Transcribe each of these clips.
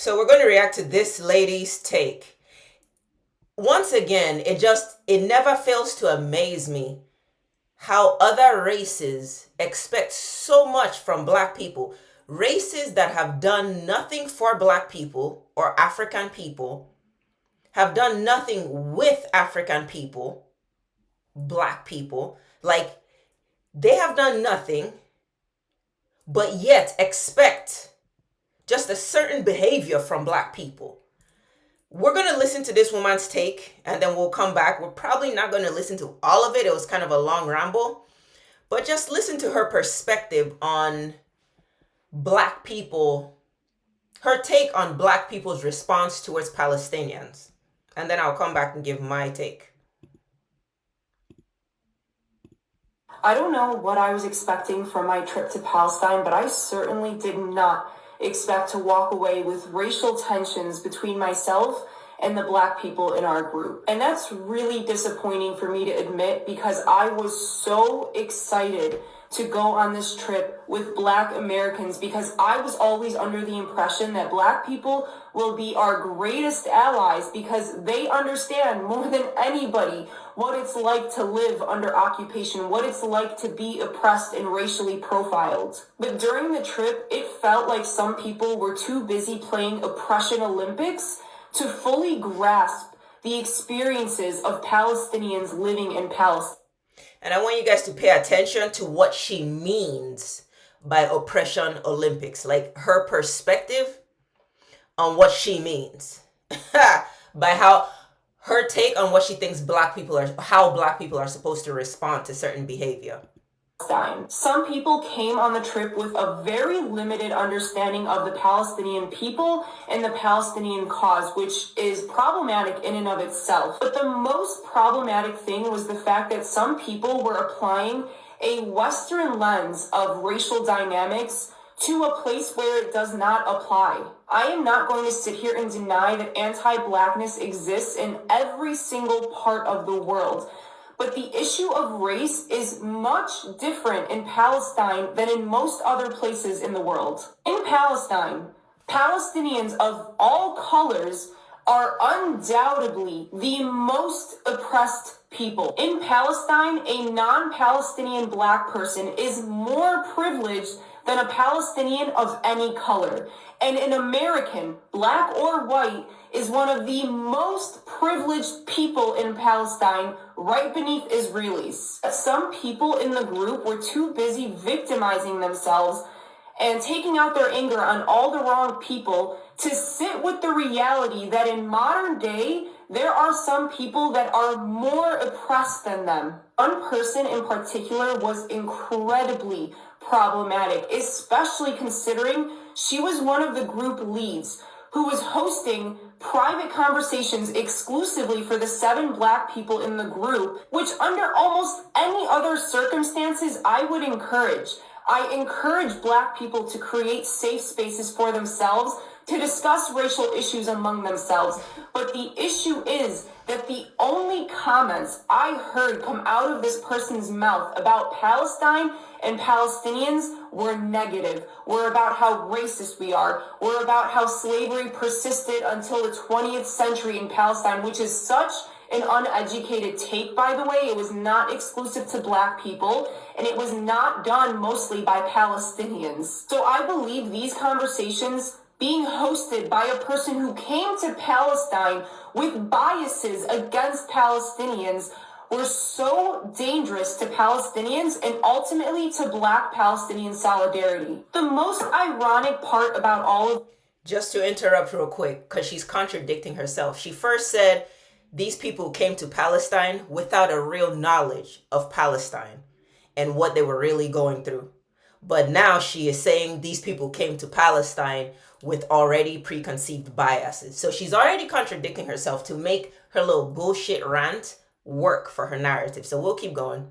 So we're going to react to this lady's take. Once again, it never fails to amaze me how other races expect so much from black people. Races that have done nothing for black people or African people, have done nothing with African people, black people. Like, they have done nothing, but yet expect just a certain behavior from black people. We're going to listen to this woman's take and then we'll come back. We're probably not going to listen to all of it. It was kind of a long ramble, but just listen to her perspective on black people, her take on black people's response towards Palestinians. And then I'll come back and give my take. I don't know what I was expecting from my trip to Palestine, but I certainly did not expect to walk away with racial tensions between myself and the black people in our group. And that's really disappointing for me to admit because I was so excited to go on this trip with black Americans because I was always under the impression that black people will be our greatest allies because they understand more than anybody what it's like to live under occupation, what it's like to be oppressed and racially profiled. But during the trip, it felt like some people were too busy playing oppression Olympics to fully grasp the experiences of Palestinians living in Palestine. And I want you guys to pay attention to what she means by oppression Olympics, like her perspective on what she means. By how her take on what she thinks how black people are supposed to respond to certain behavior. Some people came on the trip with a very limited understanding of the Palestinian people and the Palestinian cause, which is problematic in and of itself. But the most problematic thing was the fact that some people were applying a Western lens of racial dynamics to a place where it does not apply. I am not going to sit here and deny that anti-blackness exists in every single part of the world. But the issue of race is much different in Palestine than in most other places in the world. In Palestine, Palestinians of all colors are undoubtedly the most oppressed people. In Palestine, a non-Palestinian black person is more privileged than a Palestinian of any color. And an American, black or white, is one of the most privileged people in Palestine, right beneath Israelis. Some people in the group were too busy victimizing themselves and taking out their anger on all the wrong people to sit with the reality that in modern day, there are some people that are more oppressed than them. One person in particular was incredibly problematic, especially considering she was one of the group leads who was hosting private conversations exclusively for the 7 black people in the group, which under almost any other circumstances I would encourage. I encourage black people to create safe spaces for themselves to discuss racial issues among themselves. But the issue is that the only comments I heard come out of this person's mouth about Palestine and Palestinians were negative, were about how racist we are, were about how slavery persisted until the 20th century in Palestine, which is such an uneducated take, by the way. It was not exclusive to black people, and it was not done mostly by Palestinians. So I believe these conversations being hosted by a person who came to Palestine with biases against Palestinians were so dangerous to Palestinians and ultimately to black Palestinian solidarity. The most ironic part about all of... Just to interrupt real quick, because she's contradicting herself. She first said these people came to Palestine without a real knowledge of Palestine and what they were really going through. But now she is saying these people came to Palestine with already preconceived biases. So she's already contradicting herself to make her little bullshit rant work for her narrative. So we'll keep going.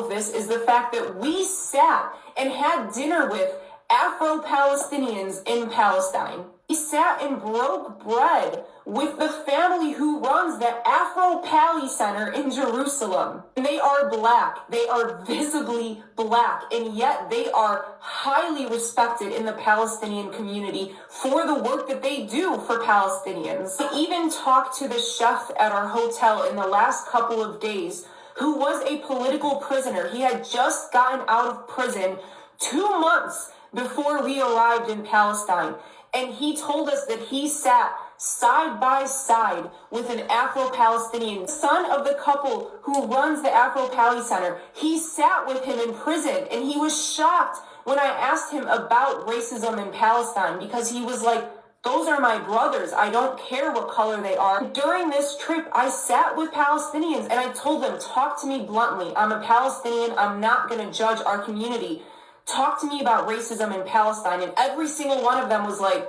This is the fact that we sat and had dinner with Afro-Palestinians in Palestine. He sat and broke bread with the family who runs the Afro-Pali Center in Jerusalem. And they are black. They are visibly black. And yet they are highly respected in the Palestinian community for the work that they do for Palestinians. I even talked to the chef at our hotel in the last couple of days, who was a political prisoner. He had just gotten out of prison 2 months before we arrived in Palestine. And he told us that he sat side by side with an Afro-Palestinian, son of the couple who runs the Afro-Pali Center. He sat with him in prison, and he was shocked when I asked him about racism in Palestine, because he was like, those are my brothers. I don't care what color they are. During this trip, I sat with Palestinians and I told them, talk to me bluntly. I'm a Palestinian. I'm not going to judge our community. Talk to me about racism in Palestine. And every single one of them was like,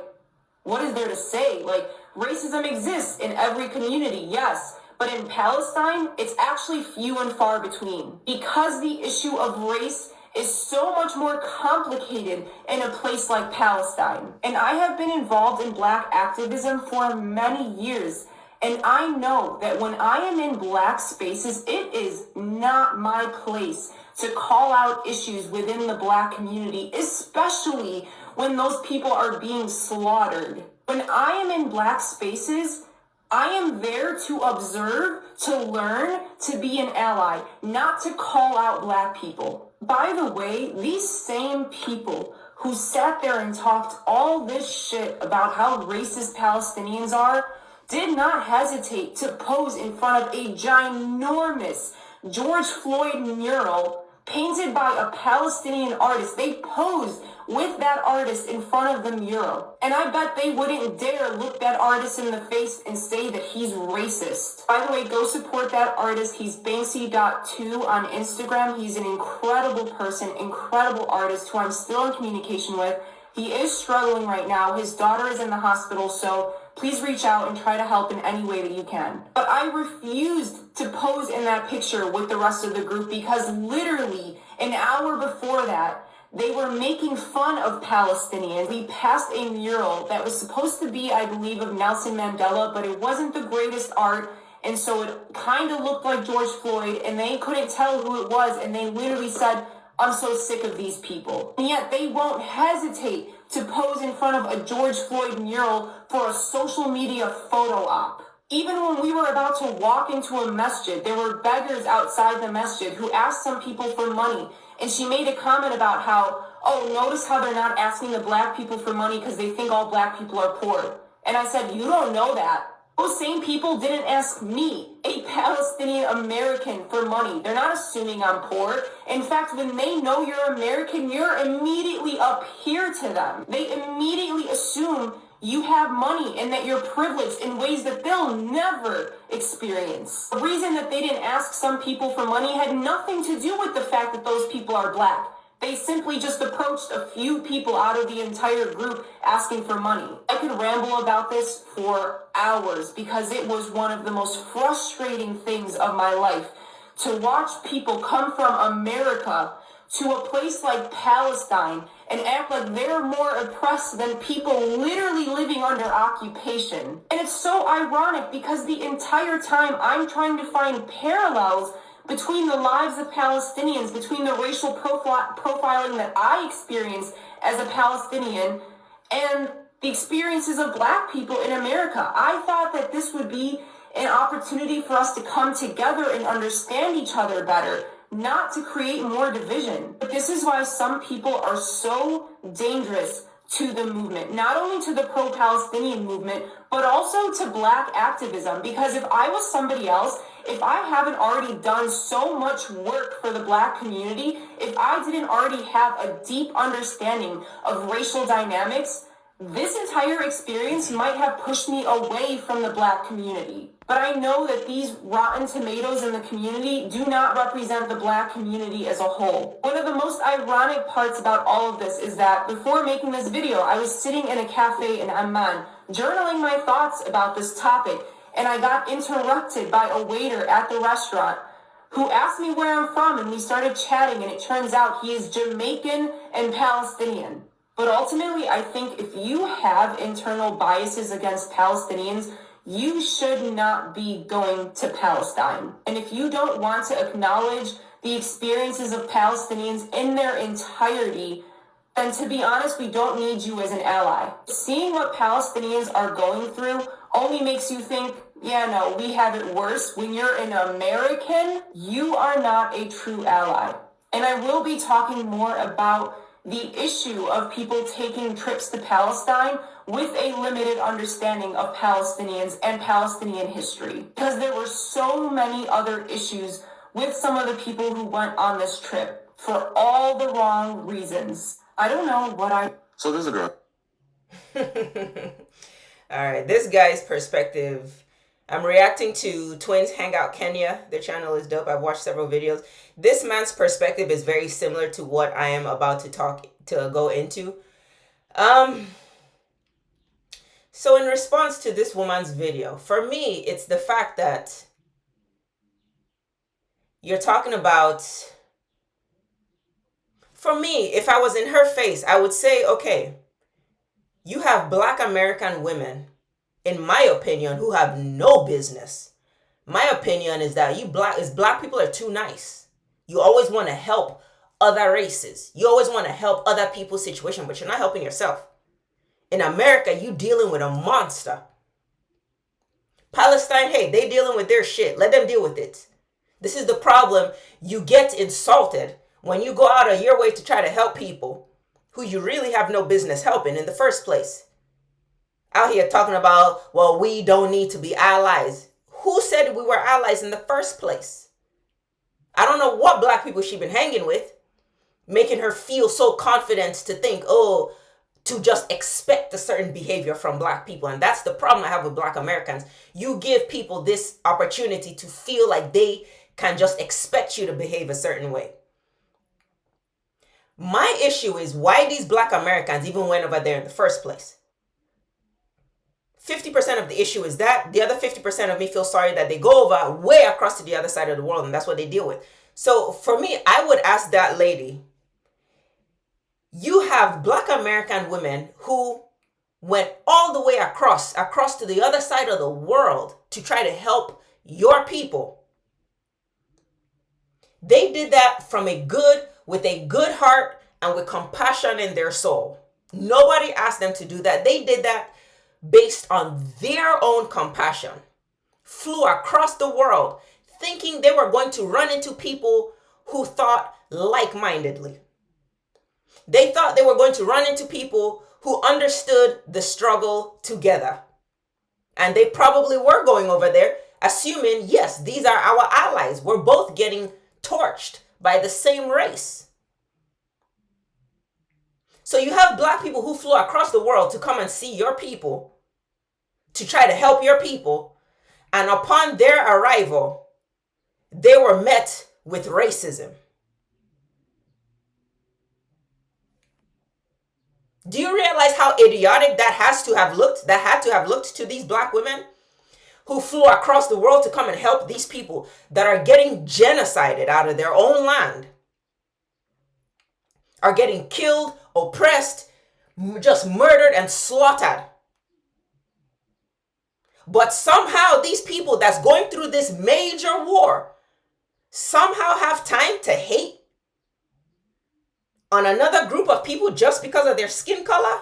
what is there to say? Like, racism exists in every community, yes. But in Palestine, it's actually few and far between, because the issue of race is so much more complicated in a place like Palestine. And I have been involved in Black activism for many years. And I know that when I am in Black spaces, it is not my place to call out issues within the Black community, especially when those people are being slaughtered. When I am in Black spaces, I am there to observe, to learn, to be an ally, not to call out Black people. By the way, these same people who sat there and talked all this shit about how racist Palestinians are did not hesitate to pose in front of a ginormous George Floyd mural painted by a Palestinian artist. They posed with that artist in front of the mural. And I bet they wouldn't dare look that artist in the face and say that he's racist. By the way, go support that artist. He's Banksy.2 on Instagram. He's an incredible person, incredible artist who I'm still in communication with. He is struggling right now. His daughter is in the hospital, so please reach out and try to help in any way that you can. But I refused to pose in that picture with the rest of the group because literally an hour before that, they were making fun of Palestinians. We passed a mural that was supposed to be, I believe, of Nelson Mandela, but it wasn't the greatest art. And so it kind of looked like George Floyd, and they couldn't tell who it was. And they literally said, I'm so sick of these people. And yet they won't hesitate to pose in front of a George Floyd mural for a social media photo op. Even when we were about to walk into a masjid, there were beggars outside the masjid who asked some people for money. And she made a comment about how, oh, notice how they're not asking the Black people for money because they think all Black people are poor. And I said, you don't know that. Those same people didn't ask me, a Palestinian American, for money. They're not assuming I'm poor. In fact, when they know you're American, you're immediately up here to them. They immediately assume you have money and that you're privileged in ways that they'll never experience. The reason that they didn't ask some people for money had nothing to do with the fact that those people are Black. They simply just approached a few people out of the entire group asking for money. I could ramble about this for hours because it was one of the most frustrating things of my life to watch people come from America to a place like Palestine and act like they're more oppressed than people literally living under occupation. And it's so ironic because the entire time I'm trying to find parallels between the lives of Palestinians, between the racial profiling that I experienced as a Palestinian and the experiences of Black people in America. I thought that this would be an opportunity for us to come together and understand each other better, not to create more division. But this is why some people are so dangerous to the movement, not only to the pro-Palestinian movement, but also to Black activism. Because if I was somebody else, if I haven't already done so much work for the Black community, if I didn't already have a deep understanding of racial dynamics, this entire experience might have pushed me away from the Black community. But I know that these rotten tomatoes in the community do not represent the Black community as a whole. One of the most ironic parts about all of this is that before making this video, I was sitting in a cafe in Amman, journaling my thoughts about this topic, and I got interrupted by a waiter at the restaurant who asked me where I'm from, and we started chatting, and it turns out he is Jamaican and Palestinian. But ultimately, I think if you have internal biases against Palestinians, you should not be going to Palestine. And if you don't want to acknowledge the experiences of Palestinians in their entirety, then to be honest, we don't need you as an ally. Seeing what Palestinians are going through only makes you think, yeah, no, we have it worse. When you're an American, you are not a true ally. And I will be talking more about the issue of people taking trips to Palestine with a limited understanding of Palestinians and Palestinian history. Because there were so many other issues with some of the people who went on this trip for all the wrong reasons. I don't know what I... So there's a girl. All right, this guy's perspective. I'm reacting to Twins Hangout Kenya. Their channel is dope. I've watched several videos. This man's perspective is very similar to what I am about to go into. So in response to this woman's video, for me, it's the fact that you're talking about, for me, if I was in her face, I would say, okay, you have Black American women, in my opinion, who have no business. My opinion is that black people are too nice. You always want to help other races. You always want to help other people's situation, but you're not helping yourself. In America, you dealing with a monster. Palestine, hey, they dealing with their shit. Let them deal with it. This is the problem. You get insulted when you go out of your way to try to help people who you really have no business helping in the first place. Out here talking about, well, we don't need to be allies. Who said we were allies in the first place? I don't know what black people she's been hanging with, making her feel so confident to think, oh, to just expect a certain behavior from black people. And that's the problem I have with Black Americans. You give people this opportunity to feel like they can just expect you to behave a certain way. My issue is why these Black Americans even went over there in the first place. 50% of the issue is that. The other 50% of me feel sorry that they go over way across to the other side of the world, and that's what they deal with. So for me, I would ask that lady, you have Black American women who went all the way across to the other side of the world to try to help your people. They did that with a good heart and with compassion in their soul. Nobody asked them to do that. They did that based on their own compassion. Flew across the world thinking they were going to run into people who thought like-mindedly. They thought they were going to run into people who understood the struggle together. And they probably were going over there assuming, yes, these are our allies. We're both getting torched by the same race. So you have black people who flew across the world to come and see your people, to try to help your people. And upon their arrival, they were met with racism. Do you realize how idiotic that had to have looked to these black women who flew across the world to come and help these people that are getting genocided out of their own land, are getting killed, oppressed, just murdered and slaughtered. But somehow these people that's going through this major war somehow have time to hate on another group of people just because of their skin color?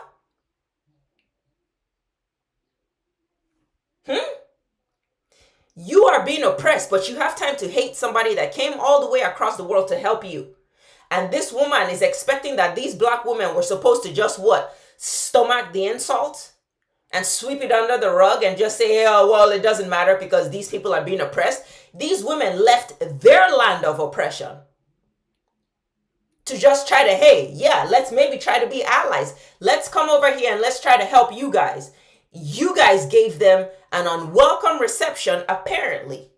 You are being oppressed, but you have time to hate somebody that came all the way across the world to help you. And this woman is expecting that these black women were supposed to just what? Stomach the insult and sweep it under the rug and just say, oh, well, it doesn't matter because these people are being oppressed. These women left their land of oppression to just try to, hey, yeah, let's maybe try to be allies. Let's come over here and let's try to help you guys. You guys gave them an unwelcome reception, apparently.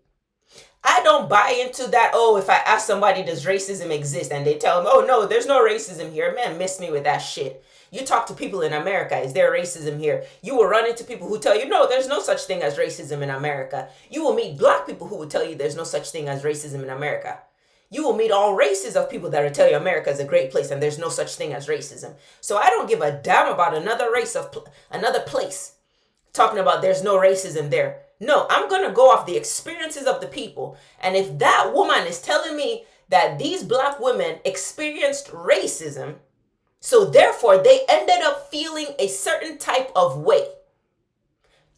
I don't buy into that, oh, if I ask somebody, does racism exist? And they tell me, oh, no, there's no racism here. Man, miss me with that shit. You talk to people in America, is there racism here? You will run into people who tell you, no, there's no such thing as racism in America. You will meet black people who will tell you there's no such thing as racism in America. You will meet all races of people that will tell you America is a great place and there's no such thing as racism. So I don't give a damn about another race of another place talking about there's no racism there. No, I'm going to go off the experiences of the people. And if that woman is telling me that these black women experienced racism, so therefore they ended up feeling a certain type of way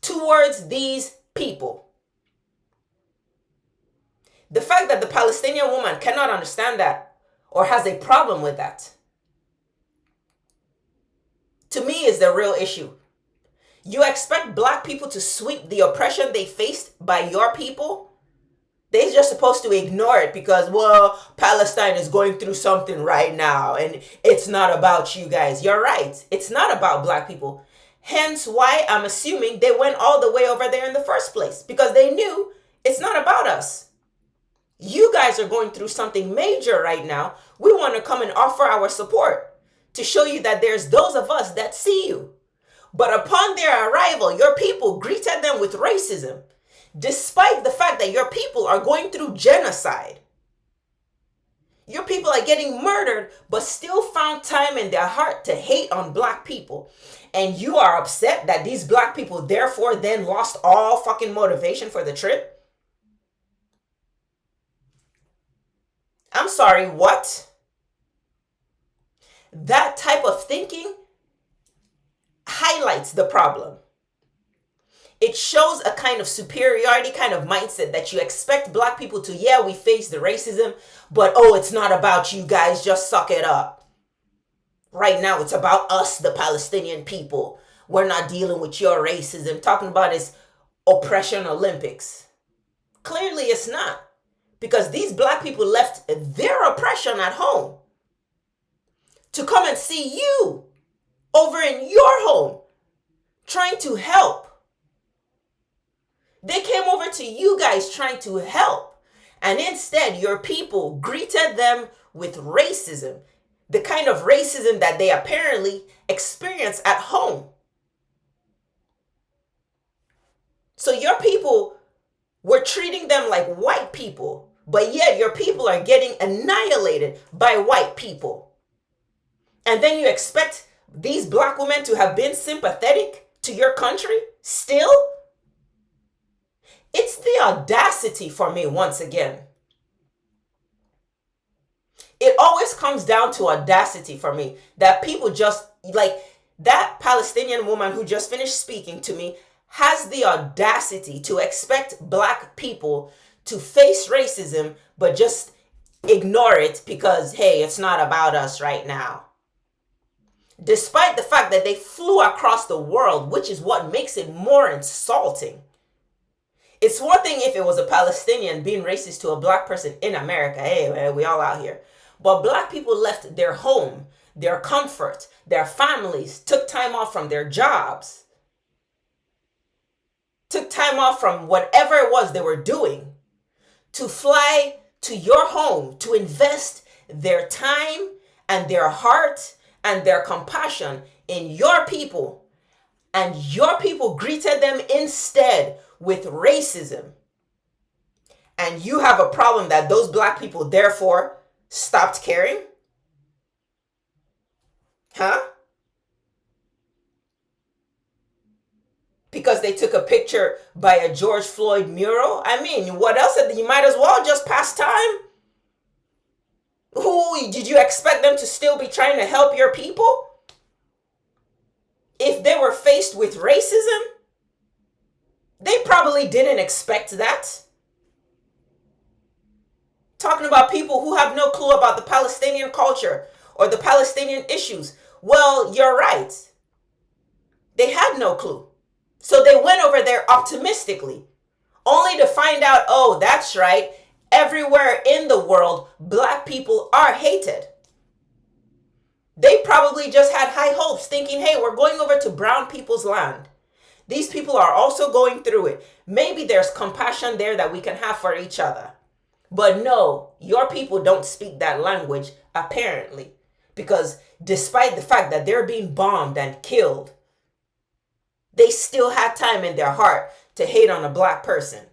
towards these people. The fact that the Palestinian woman cannot understand that or has a problem with that, to me, is the real issue. You expect black people to sweep the oppression they faced by your people? They're just supposed to ignore it because, well, Palestine is going through something right now and it's not about you guys. You're right. It's not about black people. Hence why I'm assuming they went all the way over there in the first place, because they knew it's not about us. You guys are going through something major right now. We want to come and offer our support to show you that there's those of us that see you. But upon their arrival, your people greeted them with racism, despite the fact that your people are going through genocide. Your people are getting murdered, but still found time in their heart to hate on black people. And you are upset that these black people therefore then lost all fucking motivation for the trip? I'm sorry, what? That type of thinking highlights the problem. It shows a kind of superiority kind of mindset that you expect black people to, yeah, we face the racism, but oh, it's not about you guys, just suck it up. Right now, it's about us, the Palestinian people. We're not dealing with your racism. Talking about is oppression Olympics. Clearly, it's not. Because these black people left their oppression at home to come and see you over in your home, trying to help. They came over to you guys trying to help. And instead, your people greeted them with racism, the kind of racism that they apparently experience at home. So your people were treating them like white people, but yet your people are getting annihilated by white people. And then you expect these black women to have been sympathetic to your country still? It's the audacity for me once again. It always comes down to audacity for me that people just, like that Palestinian woman who just finished speaking to me has the audacity to expect black people to face racism but just ignore it because, hey, it's not about us right now. Despite the fact that they flew across the world, which is what makes it more insulting. It's one thing if it was a Palestinian being racist to a black person in America. Hey, man, we all out here. But black people left their home, their comfort, their families, took time off from their jobs, took time off from whatever it was they were doing to fly to your home, to invest their time and their heart and their compassion in your people. And your people greeted them instead with racism. And you have a problem that those black people therefore stopped caring? Huh? Because they took a picture by a George Floyd mural? I mean, what else? You might as well just pass time. Who did you expect them to still be trying to help your people? If they were faced with racism, they probably didn't expect that. Talking about people who have no clue about the Palestinian culture or the Palestinian issues. Well, you're right. They had no clue. So they went over there optimistically, only to find out, oh, that's right. Everywhere in the world, black people are hated. They probably just had high hopes thinking, hey, we're going over to brown people's land. These people are also going through it. Maybe there's compassion there that we can have for each other. But no, your people don't speak that language, apparently. Because despite the fact that they're being bombed and killed, they still had time in their heart to hate on a black person.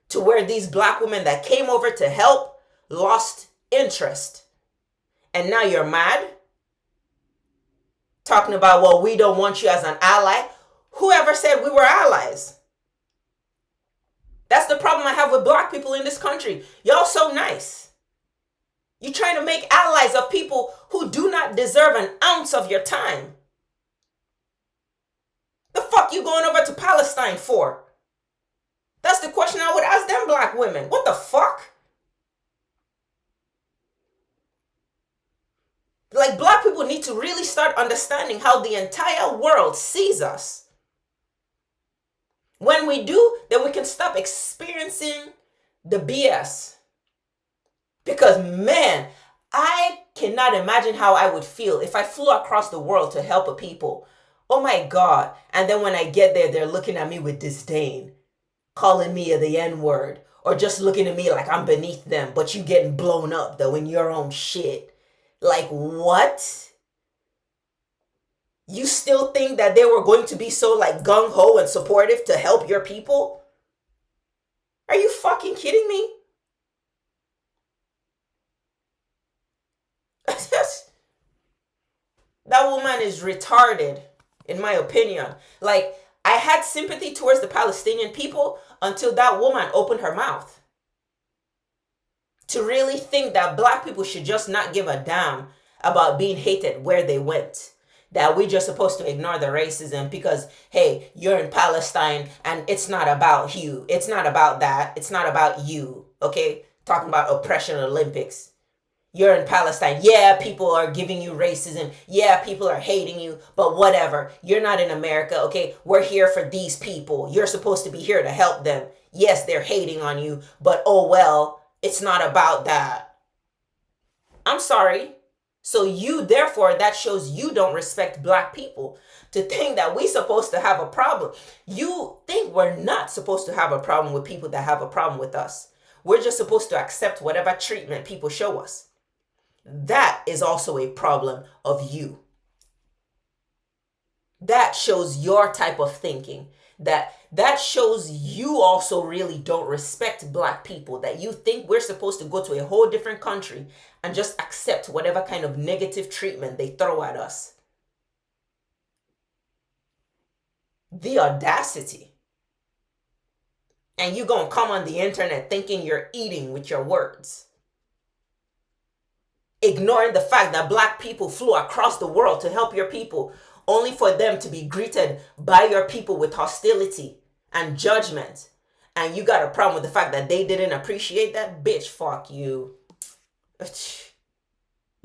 To where these black women that came over to help lost interest. And now you're mad? Talking about, well, we don't want you as an ally. Whoever said we were allies? That's the problem I have with black people in this country. Y'all so nice. You're trying to make allies of people who do not deserve an ounce of your time. The fuck you going over to Palestine for? That's the question I would ask them black women. What the fuck? Like, black people need to really start understanding how the entire world sees us. When we do, then we can stop experiencing the BS. Because, man, I cannot imagine how I would feel if I flew across the world to help a people. Oh my God. And then when I get there, they're looking at me with disdain, calling me the N-word, or just looking at me like I'm beneath them, but you getting blown up though in your own shit. Like, what? You still think that they were going to be so like gung-ho and supportive to help your people? Are you fucking kidding me? That woman is retarded, in my opinion. Like, I had sympathy towards the Palestinian people until that woman opened her mouth. To really think that black people should just not give a damn about being hated where they went. That we're just supposed to ignore the racism because, hey, you're in Palestine and it's not about you. It's not about that. It's not about you, okay? Talking about oppression Olympics. You're in Palestine. Yeah, people are giving you racism. Yeah, people are hating you, but whatever. You're not in America, okay? We're here for these people. You're supposed to be here to help them. Yes, they're hating on you, but oh well, it's not about that. I'm sorry. So you, therefore, that shows you don't respect black people. To think that we're supposed to have a problem. You think we're not supposed to have a problem with people that have a problem with us. We're just supposed to accept whatever treatment people show us. That is also a problem of you. That shows your type of thinking. That shows you also really don't respect black people. That you think we're supposed to go to a whole different country and just accept whatever kind of negative treatment they throw at us. The audacity. And you gonna come on the internet thinking you're eating with your words. Ignoring the fact that black people flew across the world to help your people, only for them to be greeted by your people with hostility and judgment. And you got a problem with the fact that they didn't appreciate that? Bitch, fuck you.